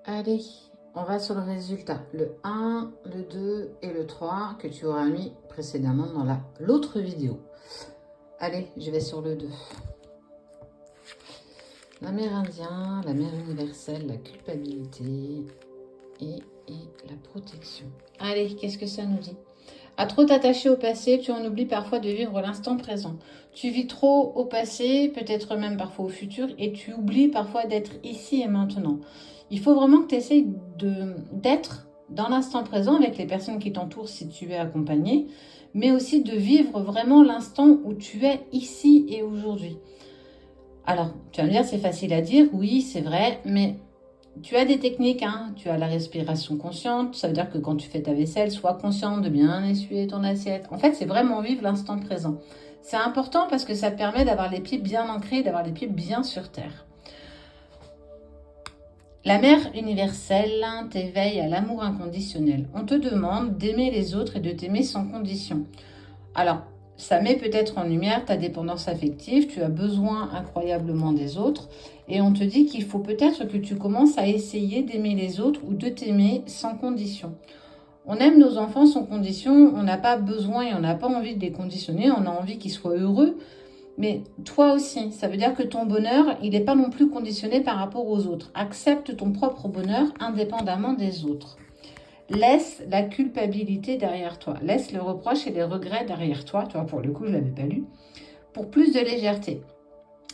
Allez, on va sur le résultat. Le 1, le 2 et le 3 que tu auras mis précédemment dans l'autre vidéo. Allez, je vais sur le 2. L'amérindien, la mère universelle, la culpabilité et la protection. Allez, qu'est-ce que ça nous dit? À trop t'attacher au passé, tu en oublies parfois de vivre l'instant présent. Tu vis trop au passé, peut-être même parfois au futur, et tu oublies parfois d'être ici et maintenant. Il faut vraiment que tu essayes d'être dans l'instant présent avec les personnes qui t'entourent si tu es accompagné, mais aussi de vivre vraiment l'instant où tu es ici et aujourd'hui. Alors, tu vas me dire, c'est facile à dire, oui, c'est vrai, mais tu as des techniques, hein. Tu as la respiration consciente, ça veut dire que quand tu fais ta vaisselle, sois consciente de bien essuyer ton assiette. En fait, c'est vraiment vivre l'instant présent. C'est important parce que ça te permet d'avoir les pieds bien ancrés, d'avoir les pieds bien sur terre. La mère universelle t'éveille à l'amour inconditionnel. On te demande d'aimer les autres et de t'aimer sans condition. Alors, ça met peut-être en lumière ta dépendance affective, tu as besoin incroyablement des autres et on te dit qu'il faut peut-être que tu commences à essayer d'aimer les autres ou de t'aimer sans condition. On aime nos enfants sans condition, on n'a pas besoin et on n'a pas envie de les conditionner, on a envie qu'ils soient heureux, mais toi aussi, ça veut dire que ton bonheur, il n'est pas non plus conditionné par rapport aux autres. Accepte ton propre bonheur indépendamment des autres. Laisse la culpabilité derrière toi. Laisse le reproche et les regrets derrière toi. Tu vois, pour le coup, je ne l'avais pas lu. Pour plus de légèreté.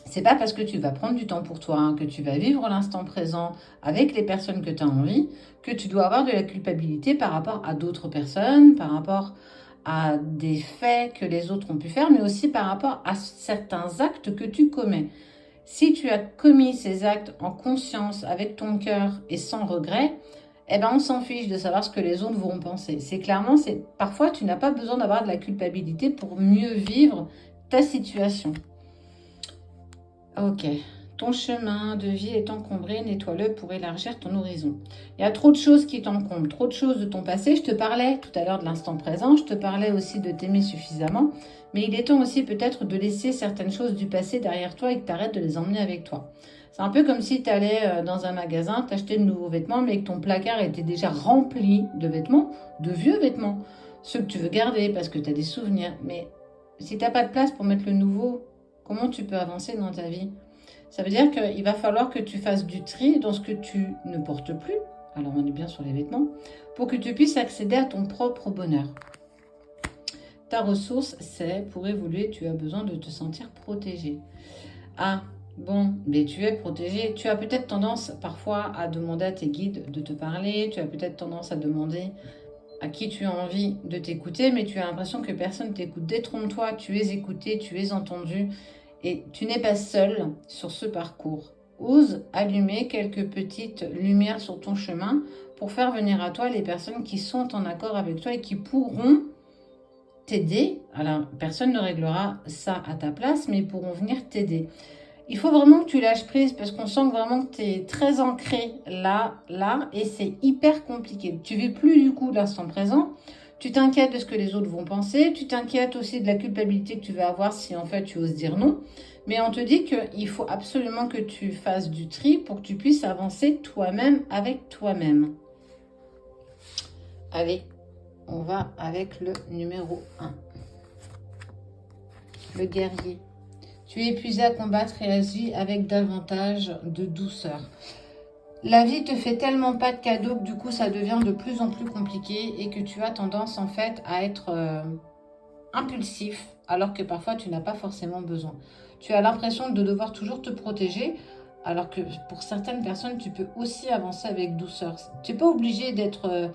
C'est pas parce que tu vas prendre du temps pour toi, hein, que tu vas vivre l'instant présent avec les personnes que tu as envie, que tu dois avoir de la culpabilité par rapport à d'autres personnes, par rapport à des faits que les autres ont pu faire, mais aussi par rapport à certains actes que tu commets. Si tu as commis ces actes en conscience, avec ton cœur et sans regret, eh ben on s'en fiche de savoir ce que les autres vont penser. Parfois tu n'as pas besoin d'avoir de la culpabilité pour mieux vivre ta situation. Ok. Ton chemin de vie est encombré, nettoie-le pour élargir ton horizon. Il y a trop de choses qui t'encombrent, trop de choses de ton passé. Je te parlais tout à l'heure de l'instant présent, je te parlais aussi de t'aimer suffisamment, mais il est temps aussi peut-être de laisser certaines choses du passé derrière toi et que tu arrêtes de les emmener avec toi. C'est un peu comme si tu allais dans un magasin, t'acheter de nouveaux vêtements, mais que ton placard était déjà rempli de vêtements, de vieux vêtements, ceux que tu veux garder parce que tu as des souvenirs. Mais si tu n'as pas de place pour mettre le nouveau, comment tu peux avancer dans ta vie? Ça veut dire qu'il va falloir que tu fasses du tri dans ce que tu ne portes plus, alors on est bien sur les vêtements, pour que tu puisses accéder à ton propre bonheur. Ta ressource, c'est pour évoluer, tu as besoin de te sentir protégé. Ah, bon, mais tu es protégé. Tu as peut-être tendance parfois à demander à tes guides de te parler, tu as peut-être tendance à demander à qui tu as envie de t'écouter, mais tu as l'impression que personne ne t'écoute. Détrompe-toi, tu es écouté, tu es entendu. Et tu n'es pas seul sur ce parcours. Ose allumer quelques petites lumières sur ton chemin pour faire venir à toi les personnes qui sont en accord avec toi et qui pourront t'aider. Alors, personne ne réglera ça à ta place, mais ils pourront venir t'aider. Il faut vraiment que tu lâches prise parce qu'on sent vraiment que tu es très ancré là, et c'est hyper compliqué. Tu ne vis plus du coup l'instant présent. Tu t'inquiètes de ce que les autres vont penser. Tu t'inquiètes aussi de la culpabilité que tu vas avoir si en fait tu oses dire non. Mais on te dit qu'il faut absolument que tu fasses du tri pour que tu puisses avancer toi-même avec toi-même. Allez, on va avec le numéro 1. Le guerrier. Tu es épuisé à combattre et agis avec davantage de douceur. La vie te fait tellement pas de cadeaux que du coup ça devient de plus en plus compliqué et que tu as tendance en fait à être impulsif alors que parfois tu n'as pas forcément besoin. Tu as l'impression de devoir toujours te protéger alors que pour certaines personnes tu peux aussi avancer avec douceur. Tu n'es pas obligé d'être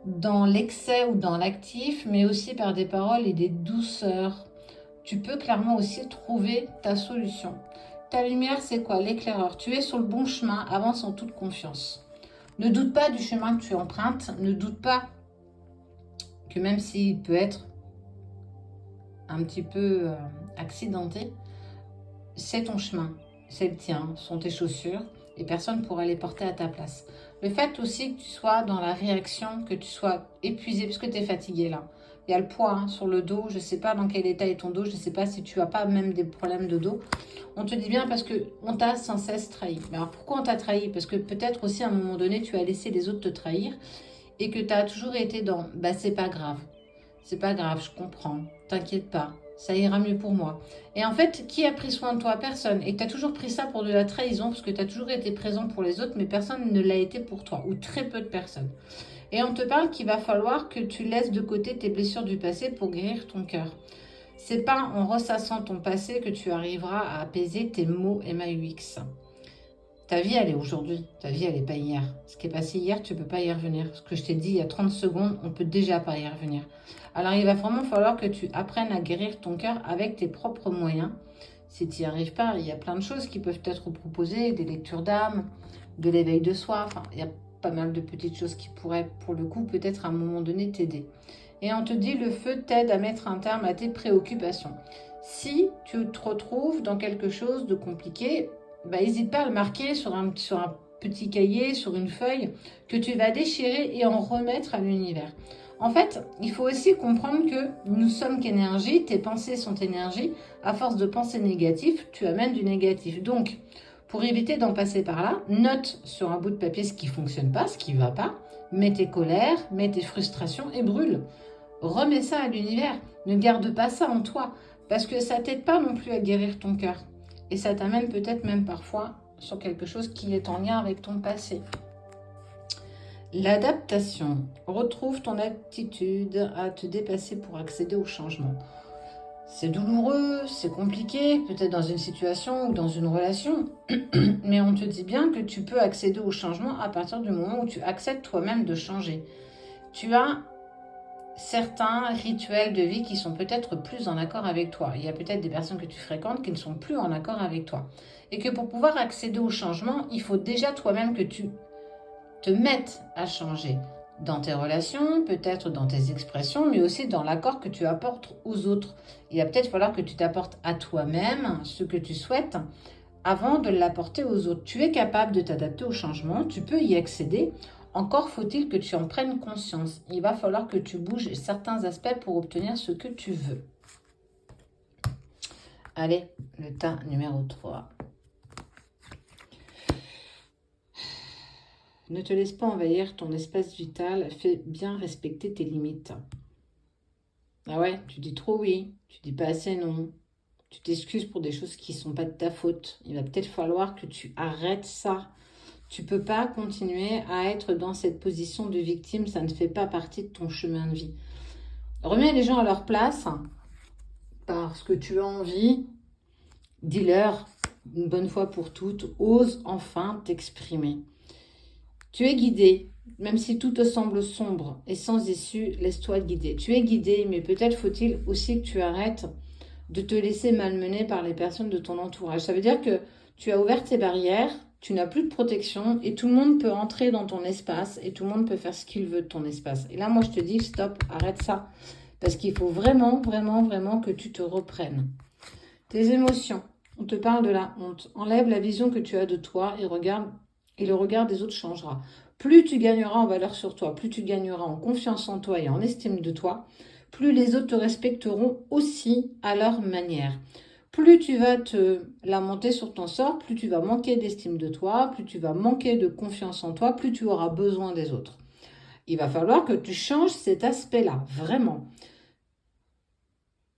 dans l'excès ou dans l'actif, mais aussi par des paroles et des douceurs. Tu peux clairement aussi trouver ta solution. Ta lumière, c'est quoi? L'éclaireur. Tu es sur le bon chemin, avance en toute confiance. Ne doute pas du chemin que tu empruntes, ne doute pas que même s'il peut être un petit peu accidenté, c'est ton chemin, c'est le tien, ce sont tes chaussures et personne ne pourra les porter à ta place. Le fait aussi que tu sois dans la réaction, que tu sois épuisé parce que tu es fatigué là, Il y a le poids hein, sur le dos. Je ne sais pas dans quel état est ton dos. Je ne sais pas si tu n'as pas même des problèmes de dos. On te dit bien parce qu'on t'a sans cesse trahi. Mais alors pourquoi on t'a trahi? Parce que peut-être aussi à un moment donné, tu as laissé les autres te trahir et que tu as toujours été dans « bah c'est pas grave, c'est pas grave, je comprends, t'inquiète pas, ça ira mieux pour moi ». Et en fait, qui a pris soin de toi? Personne. Et tu as toujours pris ça pour de la trahison parce que tu as toujours été présent pour les autres mais personne ne l'a été pour toi ou très peu de personnes. Et on te parle qu'il va falloir que tu laisses de côté tes blessures du passé pour guérir ton cœur. C'est pas en ressassant ton passé que tu arriveras à apaiser tes maux MAUX. Ta vie, elle est aujourd'hui. Ta vie, elle n'est pas hier. Ce qui est passé hier, tu ne peux pas y revenir. Ce que je t'ai dit il y a 30 secondes, on ne peut déjà pas y revenir. Alors, il va vraiment falloir que tu apprennes à guérir ton cœur avec tes propres moyens. Si tu n'y arrives pas, il y a plein de choses qui peuvent être proposées, des lectures d'âme, de l'éveil de soi. Enfin, il y a pas mal de petites choses qui pourraient, pour le coup, peut-être à un moment donné t'aider. Et on te dit, le feu t'aide à mettre un terme à tes préoccupations. Si tu te retrouves dans quelque chose de compliqué, n'hésite pas à le marquer sur un petit cahier, sur une feuille, que tu vas déchirer et en remettre à l'univers. En fait, il faut aussi comprendre que nous sommes qu'énergie, tes pensées sont énergie. À force de penser négatif, tu amènes du négatif. Donc, pour éviter d'en passer par là, note sur un bout de papier ce qui ne fonctionne pas, ce qui ne va pas. Mets tes colères, mets tes frustrations et brûle. Remets ça à l'univers. Ne garde pas ça en toi. Parce que ça ne t'aide pas non plus à guérir ton cœur. Et ça t'amène peut-être même parfois sur quelque chose qui est en lien avec ton passé. L'adaptation. Retrouve ton aptitude à te dépasser pour accéder au changement. C'est douloureux, c'est compliqué, peut-être dans une situation ou dans une relation, mais on te dit bien que tu peux accéder au changement à partir du moment où tu acceptes toi-même de changer. Tu as certains rituels de vie qui sont peut-être plus en accord avec toi. Il y a peut-être des personnes que tu fréquentes qui ne sont plus en accord avec toi. Et que pour pouvoir accéder au changement, il faut déjà toi-même que tu te mettes à changer dans tes relations, peut-être dans tes expressions, mais aussi dans l'accord que tu apportes aux autres. Il va peut-être falloir que tu t'apportes à toi-même ce que tu souhaites avant de l'apporter aux autres. Tu es capable de t'adapter au changement, tu peux y accéder. Encore faut-il que tu en prennes conscience. Il va falloir que tu bouges certains aspects pour obtenir ce que tu veux. Allez, le tas numéro 3. Ne te laisse pas envahir ton espace vital. Fais bien respecter tes limites. Ah ouais, tu dis trop oui, tu dis pas assez non. Tu t'excuses pour des choses qui ne sont pas de ta faute. Il va peut-être falloir que tu arrêtes ça. Tu ne peux pas continuer à être dans cette position de victime. Ça ne fait pas partie de ton chemin de vie. Remets les gens à leur place parce que tu as envie. Dis-leur une bonne fois pour toutes. Ose enfin t'exprimer. Tu es guidé. Même si tout te semble sombre et sans issue, laisse-toi guider. Tu es guidé, mais peut-être faut-il aussi que tu arrêtes de te laisser malmener par les personnes de ton entourage. Ça veut dire que tu as ouvert tes barrières, tu n'as plus de protection et tout le monde peut entrer dans ton espace et tout le monde peut faire ce qu'il veut de ton espace. Et là, moi, je te dis, stop, arrête ça. Parce qu'il faut vraiment, vraiment, vraiment que tu te reprennes. Tes émotions. On te parle de la honte. Enlève la vision que tu as de toi et regarde, et le regard des autres changera. Plus tu gagneras en valeur sur toi, plus tu gagneras en confiance en toi et en estime de toi, plus les autres te respecteront aussi à leur manière. Plus tu vas te lamenter sur ton sort, plus tu vas manquer d'estime de toi, plus tu vas manquer de confiance en toi, plus tu auras besoin des autres. Il va falloir que tu changes cet aspect-là, vraiment.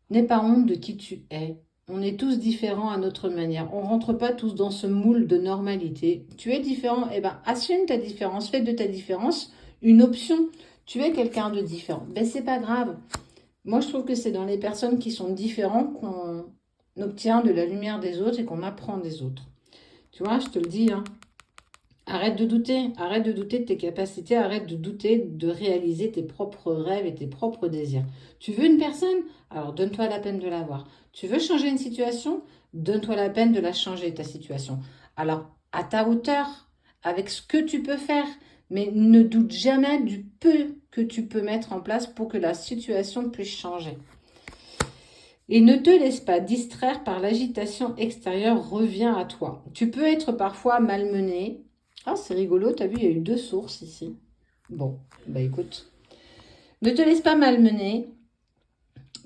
N'aie pas honte de qui tu es. On est tous différents à notre manière. On ne rentre pas tous dans ce moule de normalité. Tu es différent, assume ta différence. Fais de ta différence une option. Tu es quelqu'un de différent. C'est pas grave. Moi, je trouve que c'est dans les personnes qui sont différentes qu'on obtient de la lumière des autres et qu'on apprend des autres. Tu vois, je te le dis, hein. Arrête de douter de tes capacités, arrête de douter de réaliser tes propres rêves et tes propres désirs. Tu veux une personne? Alors donne-toi la peine de l'avoir. Tu veux changer une situation? Donne-toi la peine de la changer, ta situation. Alors, à ta hauteur, avec ce que tu peux faire, mais ne doute jamais du peu que tu peux mettre en place pour que la situation puisse changer. Et ne te laisse pas distraire par l'agitation extérieure, reviens à toi. Tu peux être parfois malmené. Ah, c'est rigolo, t'as vu, il y a eu 2 sources ici. Bon, écoute. Ne te laisse pas malmener.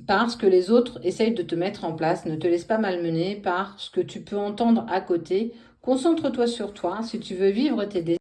par ce que les autres essayent de te mettre en place. Ne te laisse pas malmener par ce que tu peux entendre à côté. Concentre-toi sur toi. Si tu veux vivre tes désirs,